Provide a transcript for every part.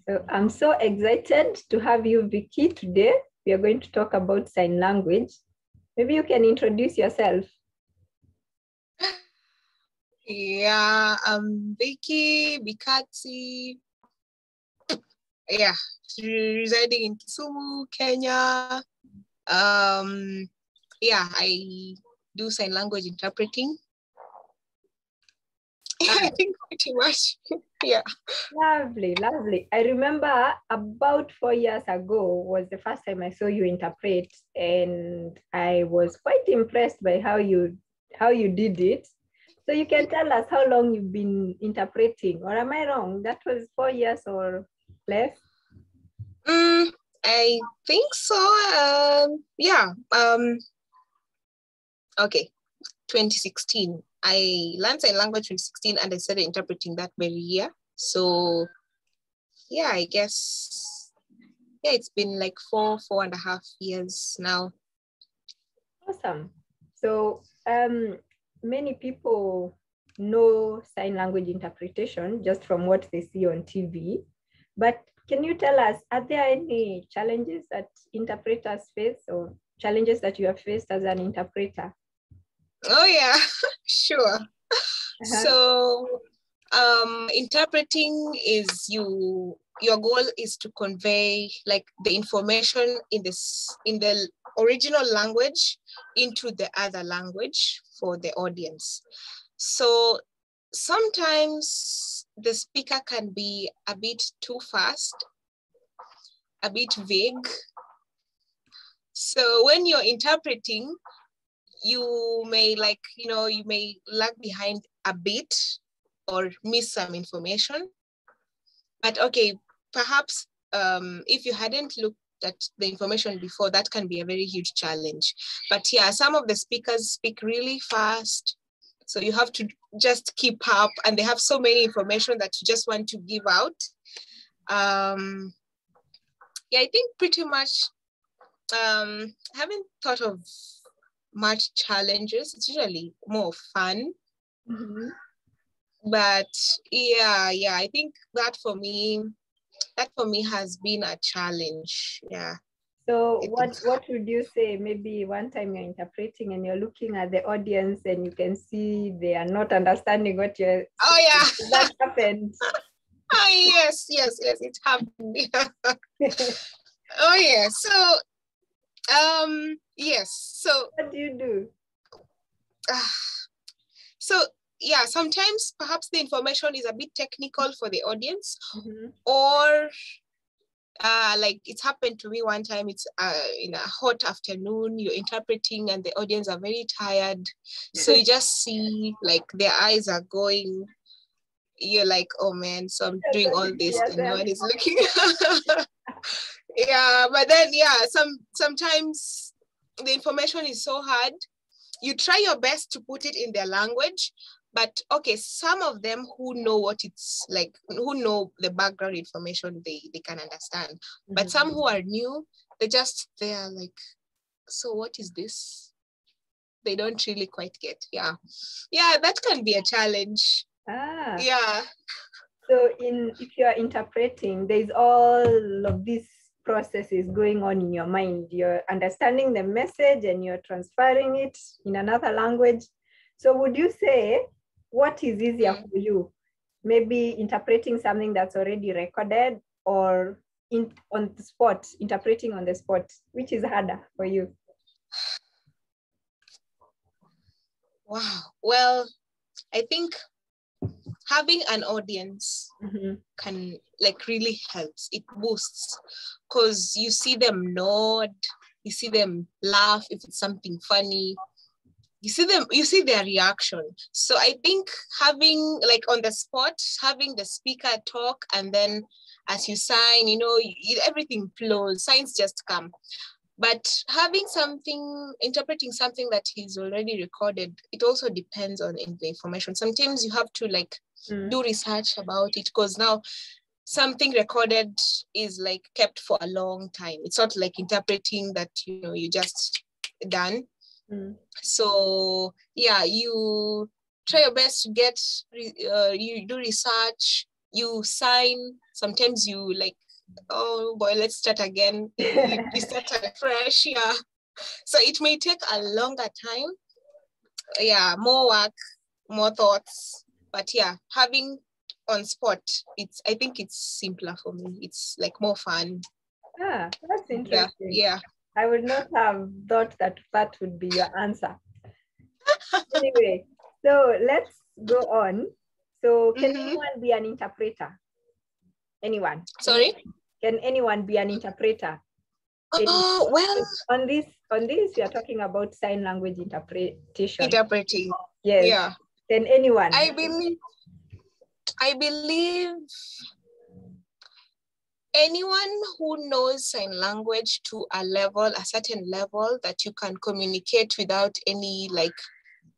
So I'm so excited to have you, Vicky, today. We are going to talk about sign language. Maybe you can introduce yourself. Yeah, Vicky Bikati. Yeah, residing in Kisumu, Kenya. Yeah, I do sign language interpreting. I think pretty much. Yeah. Lovely, lovely. I remember about 4 years ago was the first time I saw you interpret, and I was quite impressed by how you did it. So you can tell us how long you've been interpreting, or am I wrong? That was 4 years or less? I think so. Yeah. Okay. 2016. I learned sign language 2016 and I started interpreting that very year. So yeah, I guess it's been like 4.5 years now. Awesome. So many people know sign language interpretation just from what they see on TV. But can you tell us, are there any challenges that interpreters face or challenges that you have faced as an interpreter? Oh yeah, sure. So interpreting is your goal is to convey like the information in the original language into the other language for the audience. So sometimes the speaker can be a bit too fast, a bit vague. So when you're interpreting, you may you may lag behind a bit or miss some information. But okay, perhaps if you hadn't looked at the information before, that can be a very huge challenge. But yeah, some of the speakers speak really fast. So you have to just keep up, and they have so many information that you just want to give out. Yeah, I think pretty much haven't thought of much challenges. It's usually more fun. Mm-hmm. But yeah, I think that for me has been a challenge. Yeah. So what would you say? Maybe one time you're interpreting and you're looking at the audience and you can see they are not understanding what you're saying. Oh yeah. That happened. Oh yes, it happened. Oh yeah. So yes. So what do you do? So yeah, sometimes perhaps the information is a bit technical for the audience, Mm-hmm. or like it's happened to me one time. It's in a hot afternoon, you're interpreting and the audience are very tired. So you just see like their eyes are going, you're like, oh man, so I'm doing all this and no one is looking. Yeah, but then yeah, sometimes the information is so hard. You try your best to put it in their language, but okay, some of them who know what it's like, who know the background information, they can understand. Mm-hmm. But some who are new, they're like, so what is this? They don't really quite get. Yeah, that can be a challenge. Yeah. So if you're interpreting, there's all of these processes going on in your mind. You're understanding the message and you're transferring it in another language. So would you say what is easier for you? Maybe interpreting something that's already recorded, or on the spot, interpreting on the spot? Which is harder for you? Wow. Well, I think having an audience can like really helps. It boosts because you see them nod, you see them laugh if it's something funny, you see their reaction. So I think having like on the spot, having the speaker talk, and then as you sign, everything flows, signs just come. But interpreting something that is already recorded, it also depends on the information. Sometimes you have to like do research about it, because now something recorded is like kept for a long time. It's not like interpreting that, you just done. So yeah, you try your best to you do research, you sign, sometimes you like, oh boy, let's start again. You start afresh, yeah. So it may take a longer time. Yeah, more work, more thoughts. But yeah, having on spot, I think it's simpler for me. It's like more fun. Ah, that's interesting. Yeah. I would not have thought that that would be your answer. Anyway, so let's go on. So can anyone be an interpreter? Anyone? Sorry? Can anyone be an interpreter? Oh, well. On this, we are talking about sign language interpretation. Interpreting. Yes. Yeah. Can anyone? I believe anyone who knows sign language to a certain level that you can communicate without any like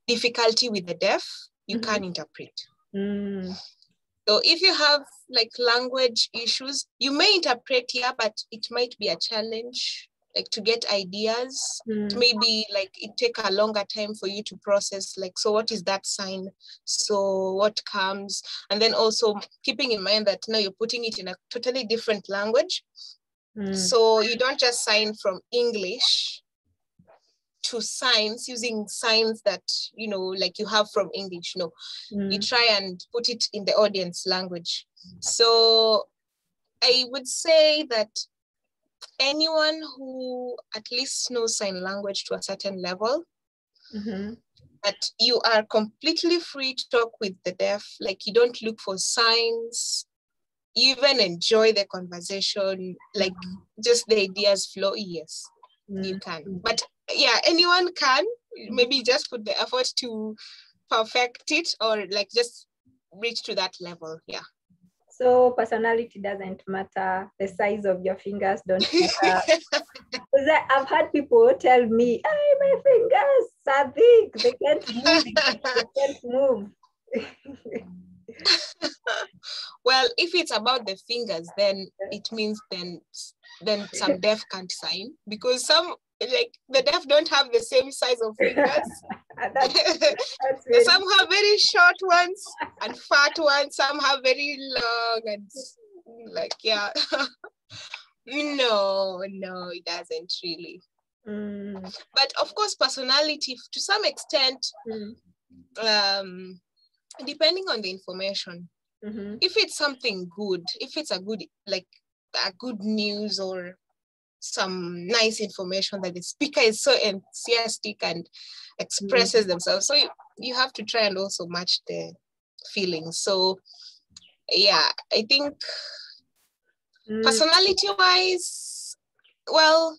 difficulty with the deaf, you can interpret. So if you have like language issues, you may interpret here, but it might be a challenge, like to get ideas. It may be like it take a longer time for you to process, like, so what is that sign? So what comes? And then also keeping in mind that now you're putting it in a totally different language. So you don't just sign from English to signs using signs that, you know, like you have from English. No, you try and put it in the audience language. So I would say that anyone who at least knows sign language to a certain level, that you are completely free to talk with the deaf, like you don't look for signs, you even enjoy the conversation, like just the ideas flow. Yes, you can. But yeah, anyone can. Maybe just put the effort to perfect it, or like just reach to that level. Yeah. So personality doesn't matter. The size of your fingers don't matter. Because I've had people tell me, "Hey, my fingers are big. They can't move. They can't move." Well, if it's about the fingers, then it means then some deaf can't sign, because some, like the deaf don't have the same size of fingers. Some have very short ones and fat ones. Some have very long and like, yeah. No, it doesn't really. But of course, personality to some extent, depending on the information. If it's something good, if it's a good news or some nice information that the speaker is so enthusiastic and expresses themselves, so you have to try and also match the feelings. So yeah, I think personality wise, well,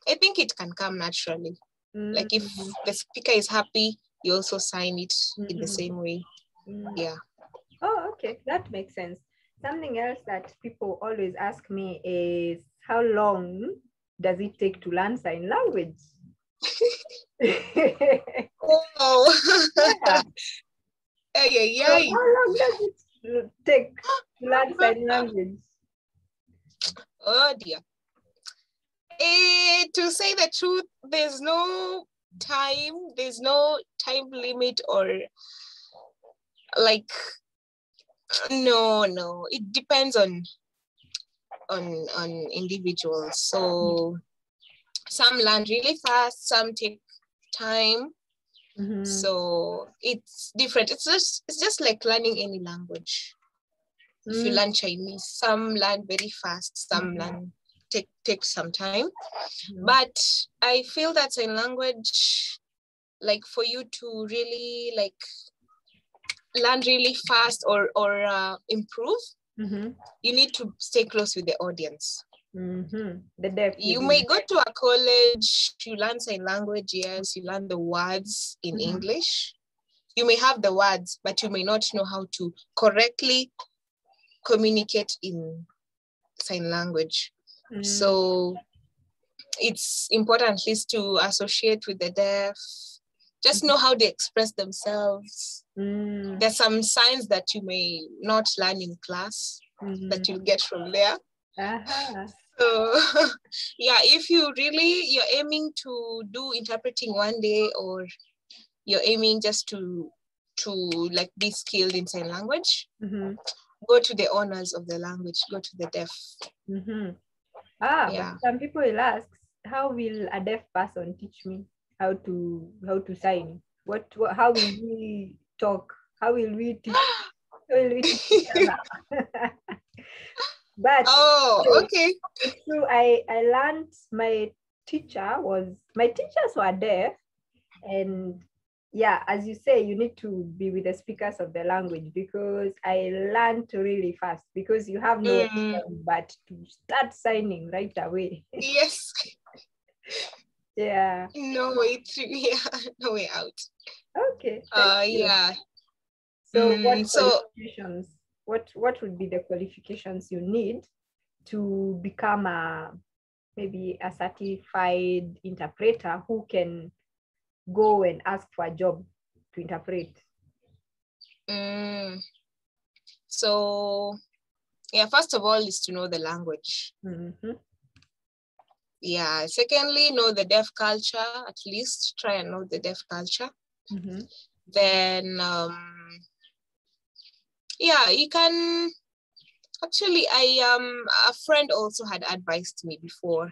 I think it can come naturally. Like if the speaker is happy, you also sign it in the same way. Yeah. Oh, okay, that makes sense. Something else that people always ask me is, how long does it take to learn sign language? Oh. Yeah. How long does it take to learn sign language? Oh dear. To say the truth, there's no time limit, or like, no, it depends on individuals. So some learn really fast, some take time. So it's different. It's just like learning any language. If you learn Chinese, some learn very fast, some learn take some time. But I feel that sign language, like for you to really like learn really fast or improve, you need to stay close with the audience. The deaf. You may go to a college, you learn sign language, yes, you learn the words in English. You may have the words, but you may not know how to correctly communicate in sign language. So it's important at least to associate with the deaf, just know how they express themselves. There's some signs that you may not learn in class that you'll get from there. So yeah, if you're aiming to do interpreting one day, or you're aiming just to like be skilled in sign language, go to the owners of the language, go to the deaf. Mm-hmm. Yeah. But some people will ask, how will a deaf person teach me how to sign? How will we talk? How will we teach? How will we teach each other? But Okay. it's true. I learned my teachers were deaf, and yeah, as you say, you need to be with the speakers of the language, because I learned really fast, because you have no option but to start signing right away. Yes. Yeah. No way through. Yeah, no way out. Okay. Thank you. Yeah. So So what would be the qualifications you need to become maybe a certified interpreter who can go and ask for a job to interpret? So yeah, first of all is to know the language. Mm-hmm. Yeah. Secondly, know the deaf culture. At least try and know the deaf culture. Mm-hmm. Then yeah, you can actually. A friend also had advised me before,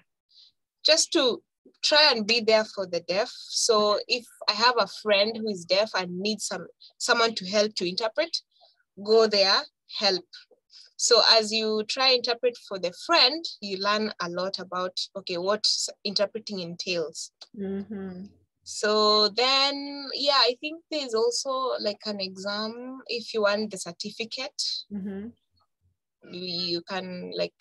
just to try and be there for the deaf. So if I have a friend who is deaf and needs someone to help to interpret, go there, help. So as you try interpret for the friend, you learn a lot about, okay, what interpreting entails. Mm-hmm. So then, yeah, I think there's also like an exam. If you want the certificate, Mm-hmm. you can like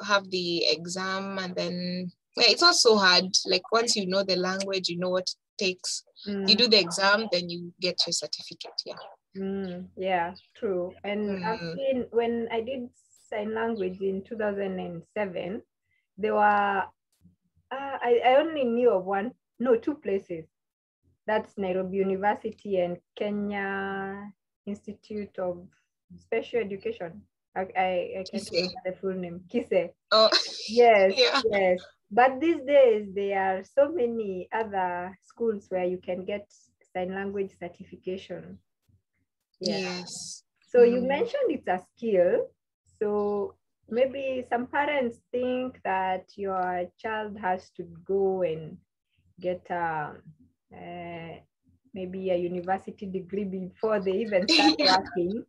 have the exam, and then yeah, it's not so hard. Like once you know the language, you know what it takes. You do the exam, then you get your certificate. Yeah. Yeah, true. And I've seen, when I did sign language in 2007, there were I only knew of two places. That's Nairobi University and Kenya Institute of Special Education. I can't remember the full name. KISE. Oh, Yes, yeah. yes. But these days, there are so many other schools where you can get sign language certification. Yeah. Yes. So you mentioned it's a skill. So maybe some parents think that your child has to go and get maybe a university degree before they even start working.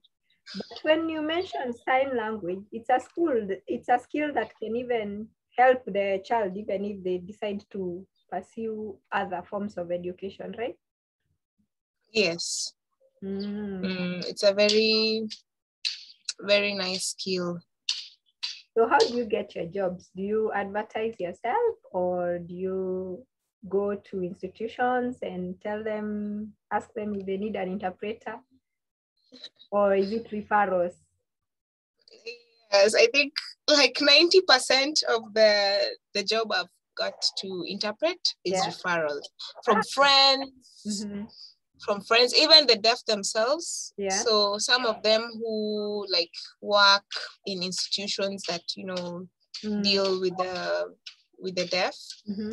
But when you mention sign language, it's a skill that can even help the child, even if they decide to pursue other forms of education, right? Yes. It's a very, very nice skill. So how do you get your jobs? Do you advertise yourself, or do you go to institutions and ask them if they need an interpreter? Or is it referrals? Yes, I think like 90% of the job I've got to interpret is referrals from friends, from friends, even the deaf themselves. Yeah. So some of them who like work in institutions that, deal with the deaf.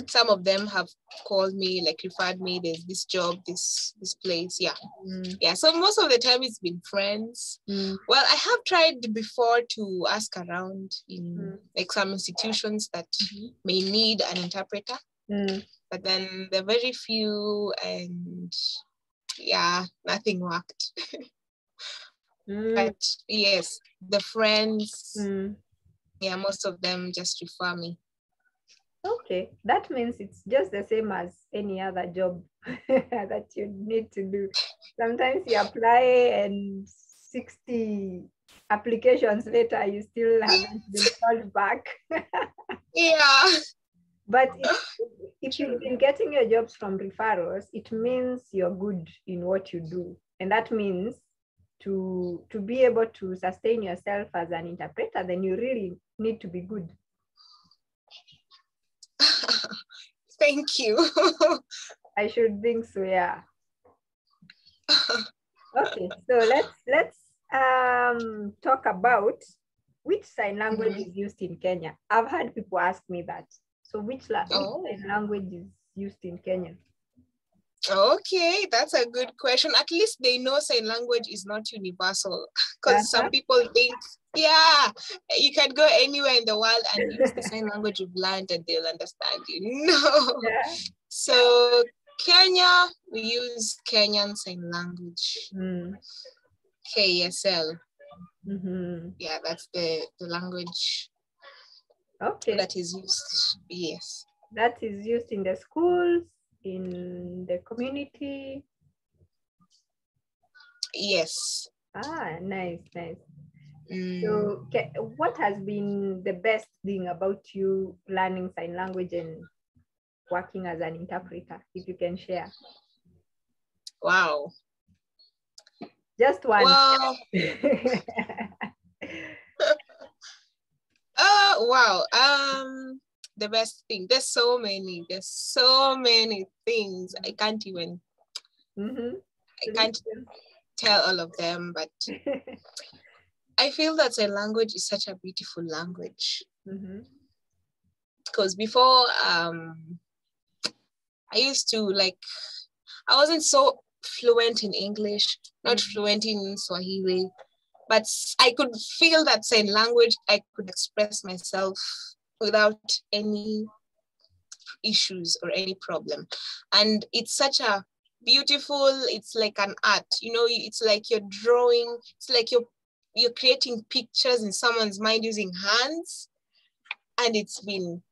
Some of them have called me, like referred me, there's this job, this place. Yeah. So most of the time it's been friends. Well, I have tried before to ask around in like some institutions that may need an interpreter, but then there are very few, and yeah, nothing worked. But yes, the friends, yeah, most of them just refer me. Okay, that means it's just the same as any other job that you need to do. Sometimes you apply and 60 applications later, you still haven't been called back. Yeah. But if you've been getting your jobs from referrals, it means you're good in what you do. And that means to be able to sustain yourself as an interpreter, then you really need to be good. Thank you. I should think so, yeah. Okay, so let's talk about which sign language is used in Kenya. I've had people ask me that. So which sign language is used in Kenya? Okay, that's a good question. At least they know sign language is not universal, because some people think, yeah, you can go anywhere in the world and use the sign language you've learned and they'll understand you. No. Yeah. So Kenya, we use Kenyan Sign Language. KSL. Yeah, that's the language that is used. Yes. That is used in the schools, in the community. Yes. Ah, nice. So what has been the best thing about you learning sign language and working as an interpreter, if you can share? Wow. Just one. Well, wow. The best thing. There's so many things. I can't even I can't tell all of them, but I feel that a language is such a beautiful language. Because before I used to I wasn't so fluent in English, not fluent in Swahili, but I could feel that sign language, I could express myself without any issues or any problem. And it's such a beautiful, it's like an art, it's like you're drawing, it's like you're creating pictures in someone's mind using hands. And it's been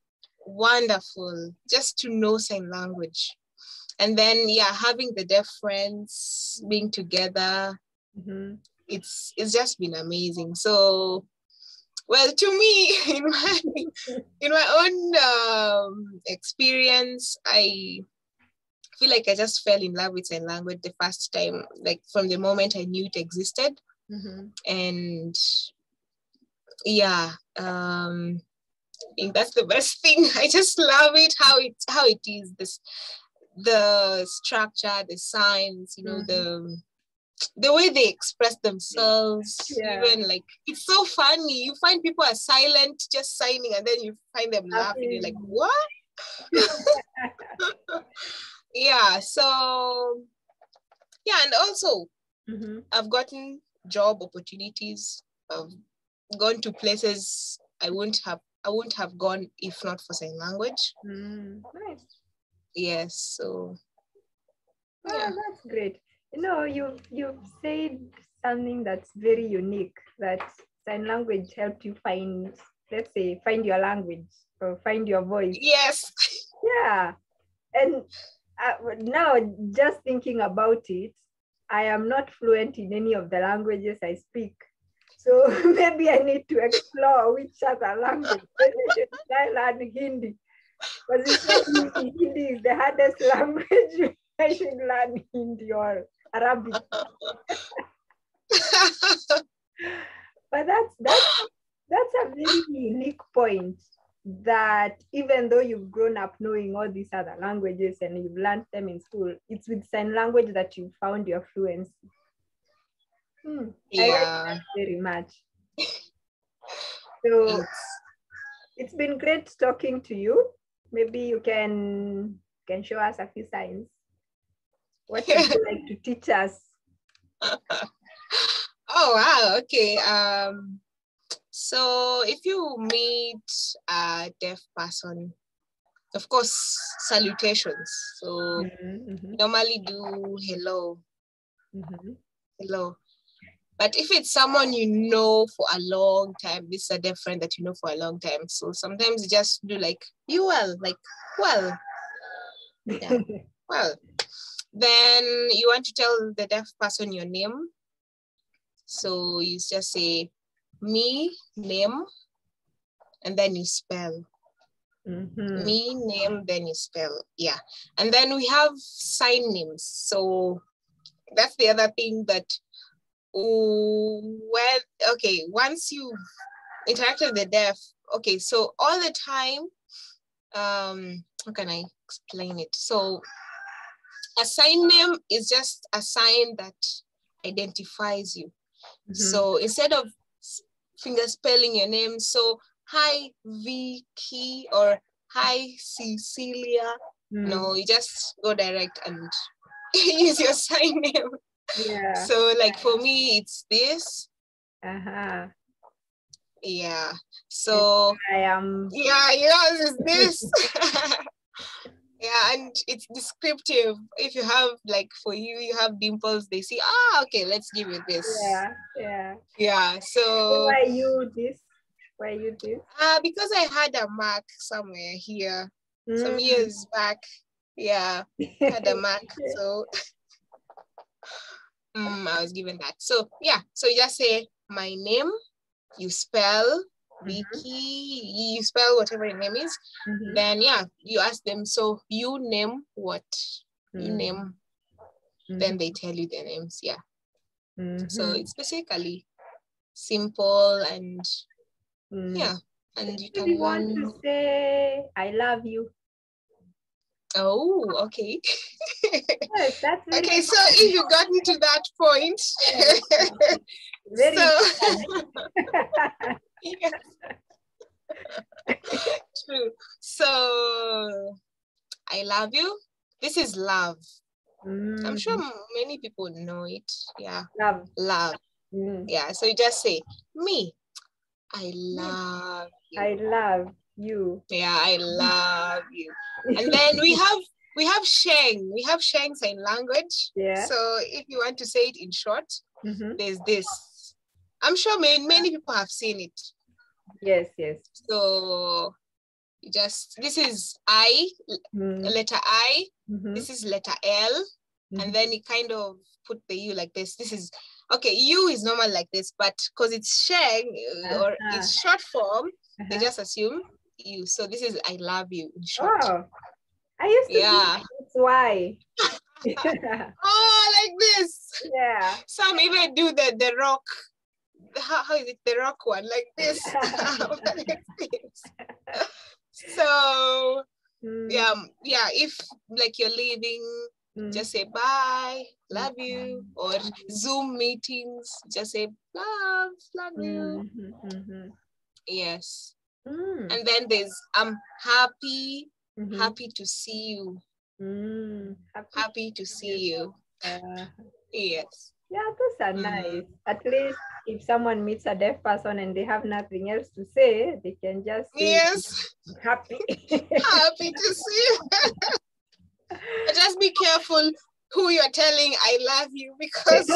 wonderful just to know sign language. And then, having the deaf friends, being together, it's just been amazing. So, well, to me, in my own experience, I feel like I just fell in love with sign language the first time, like from the moment I knew it existed. And I think that's the best thing. I just love it, how it is, the structure, the signs, the way they express themselves. Even it's so funny. You find people are silent, just signing, and then you find them laughing. You're like, what? So and also I've gotten job opportunities. I've gone to places I wouldn't have gone if not for sign language. Nice. Yes, so that's great. You've said something that's very unique, that sign language helped you find your language or find your voice. Yes. Yeah. And now just thinking about it, I am not fluent in any of the languages I speak. So maybe I need to explore which other language. Maybe I should try learn Hindi. Because you said Hindi is the hardest language. I should learn Hindi or Arabic. But that's a very unique point, that even though you've grown up knowing all these other languages and you've learned them in school, it's with sign language that you found your fluency. I like that very much. So it's been great talking to you. Maybe you can show us a few signs. What would you like to teach us? Oh, wow. Okay. So if you meet a deaf person, of course, salutations. So normally do hello. Hello. But if it's someone you know for a long time, this is a deaf friend that you know for a long time. So sometimes you just do like, you well, like, well. Yeah. Well. Then you want to tell the deaf person your name. So you just say, me, name, and then you spell. Me, name, then you spell. Yeah. And then we have sign names. So that's the other thing that once you interact with the deaf, okay, so all the time, how can I explain it? So a sign name is just a sign that identifies you. So instead of finger spelling your name, so hi Vicky or hi Cecilia, no, you just go direct and use your sign name. Yeah. So like for me, it's this. Yeah. So I am. Yeah, yours is this. Yeah, and it's descriptive. If you have, like, for you have dimples, they see, okay, let's give you this. Yeah. So why you this? Why you this? Because I had a mark somewhere here some years back. Yeah, had a mark. So I was given that. So yeah, so you just say my name, you spell Vicky, you spell whatever your name is. Then yeah, you ask them, so you name what? You name. Then they tell you their names. Yeah. So it's basically simple and yeah, and you can want to say I love you. Oh, okay. Yes, that's very okay. So if you got me to that point, very yeah. True. So I love you. This is love. I'm sure many people know it. Yeah. Love. Yeah. So you just say me. I love you. I love you. Yeah, I love you. And then we have Sheng. We have Sheng Sign Language. Yeah. So if you want to say it in short, there's this. I'm sure many people have seen it. Yes. So this is I, letter I. This is letter L. And then you kind of put the U like this. This is, okay, U is normal like this, but because it's Sheng or it's short form, they just assume U. So this is I love you in short. Oh, I used to think that's why. Like this. Yeah. Some even do the rock. How is it? The rock one, like this. So yeah, if like you're leaving, just say bye, love you. Or Zoom meetings, just say love you. Yes. And then there's I'm happy to see you. Happy to see you. Yes. Yeah, those are nice. At least if someone meets a deaf person and they have nothing else to say, they can just say happy. Happy to see you. But just be careful who you're telling I love you, because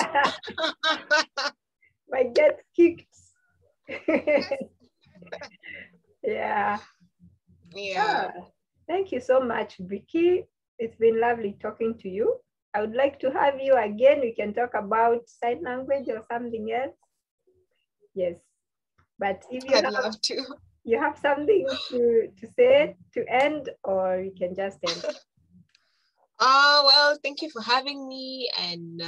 might get kicked. Yeah. Thank you so much, Vicky. It's been lovely talking to you. I would like to have you again. We can talk about sign language or something else. Yes. But if you love to. You have something to say to end, or you can just end. Well, thank you for having me, and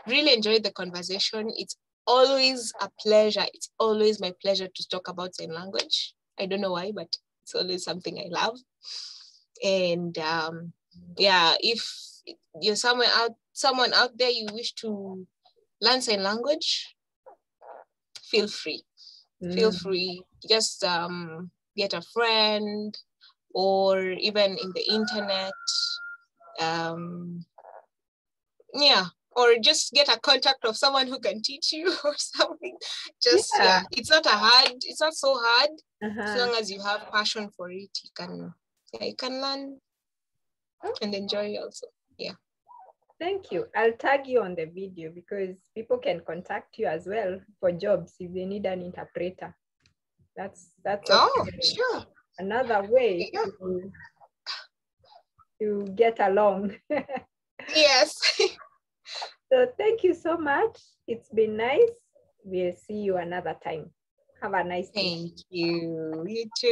really enjoyed the conversation. It's always a pleasure. It's always my pleasure to talk about sign language. I don't know why, but it's always something I love. And if you're someone out there, you wish to learn sign language, feel free. Feel free. Just get a friend, or even in the internet. Or just get a contact of someone who can teach you or something. Just it's not so hard. As long as you have passion for it, you can learn and enjoy also. Yeah. Thank you. I'll tag you on the video because people can contact you as well for jobs if they need an interpreter. That's sure. Another way to get along. Yes. So thank you so much. It's been nice. We'll see you another time. Have a nice day. Thank you. You too.